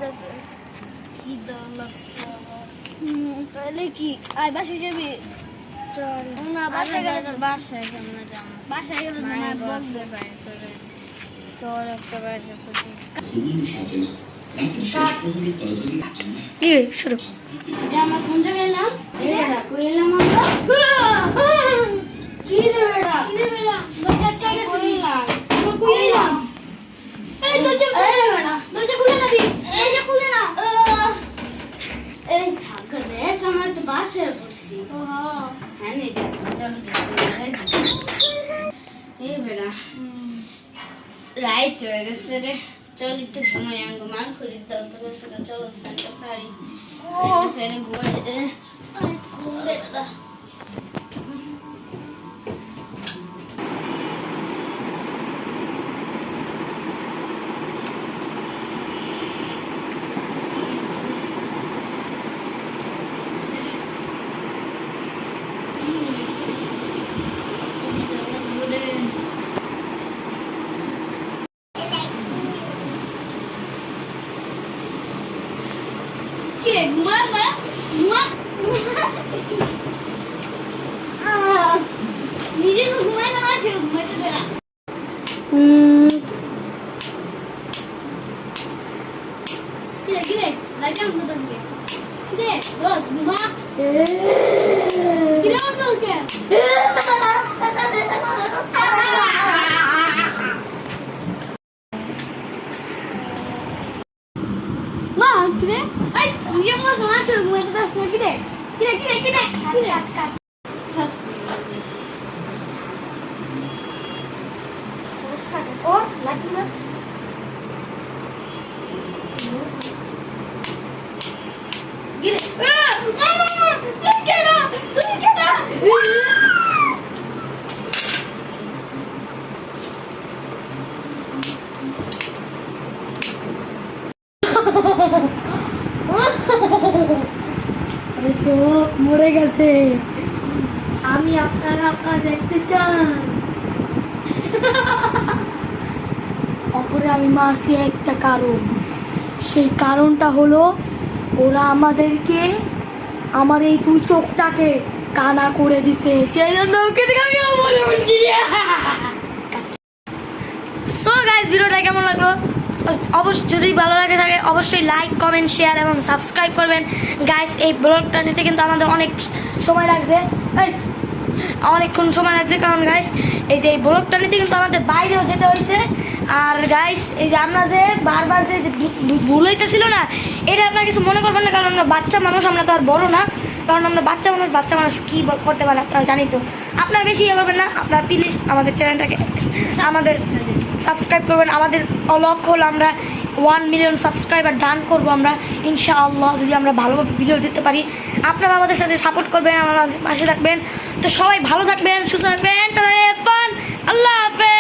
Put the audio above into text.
লাগতেছে, খিদে লাগছে। তাহলে কি আয় বাসায় যাবি? চল না, বাসায় গেলে বাসায় কেমন যাবো? বাসায় গেলে বলতে পারি তোরে। চল একটা বাসা খুঁজি। কি শুরু? আমরা কোন জায়গায় এলাম? এরা কই এলাম আমরা? কি রে বেটা? কি রে বেটা? দরজা গেছে না। আমরা কই এলাম? এই দরজা এই বেটা, দরজা খুলে না দি। এই যে খুলে না। এই থাক দেখ, আমরা একটা বাসায় পড়ছি। ওহো হ্যাঁ নে দেখ, চল দেখ। এই বেটা রাইট হয়ে গেছে রে, চল একটু ঘুমাই। আঙ্গু মাল খুলে দাও তো, চল ফ্যানটা সারি সেরে ঘুমাই রে। ঘুমে দাদা নিজে তো ঘুমাই না, আছে ঘুমাইতে বেড়া। কিরে কিরে লাইট অন করতে দিকে। কিরে দোস্ত ঘুমা। কিরে চলকে মা কিরে এই নিজে মত মাছ ঘুমাইতে দাস না। কিরে কিরে কিরে কিরে কিরে ও লাগি না। কিরে তুই কেডা? তুই কেডা? মরে গেছে। আমি আপনারা দেখতে চান? অপরে আমি মারছি একটা কারণ, সেই কারণটা হলো ওরা আমাদেরকে আমার এই দুই চোখটাকে কানা করে দিছে, সেই জন্য ওকে দেখে আমি বলে বলছি। সো গাইস, ভিডিওটা কেমন লাগলো অবশ্যই, যদি ভালো লাগে থাকে অবশ্যই লাইক কমেন্ট শেয়ার এবং সাবস্ক্রাইব করবেন। গাইস এই ব্লগটা নিতে কিন্তু আমাদের অনেক সময় লাগছে, অনেকক্ষণ সময় লাগছে, কারণ গাইস এই যে এই ব্লগটা নিতে কিন্তু আমাদের বাইরেও যেতে হয়েছে। আর গাইস এই যে আমরা যে বারবার যে ভুল হইতেছিল না, এটা আপনারা কিছু মনে করবেন না, কারণ আমরা বাচ্চা মানুষ, আমরা তো আর বড় না। কারণ আমরা বাচ্চা মানুষ কী করতে পারে আপনারা জানি তো। আপনারা বেশি ইয়ে করবেন না, আপনারা প্লিজ আমাদের চ্যানেলটাকে আমাদের সাবস্ক্রাইব করবেন। আমাদের লক্ষ্য হলো আমরা 1 মিলিয়ন সাবস্ক্রাইবার ডান করবো আমরা ইনশাআল্লাহ, যদি আমরা ভালোভাবে ভিডিও দিতে পারি। আপনারা আমাদের সাথে সাপোর্ট করবেন, আমাদের পাশে থাকবেন। তো সবাই ভালো থাকবেন, সুস্থ থাকবেন। আল্লাহ হাফেজ।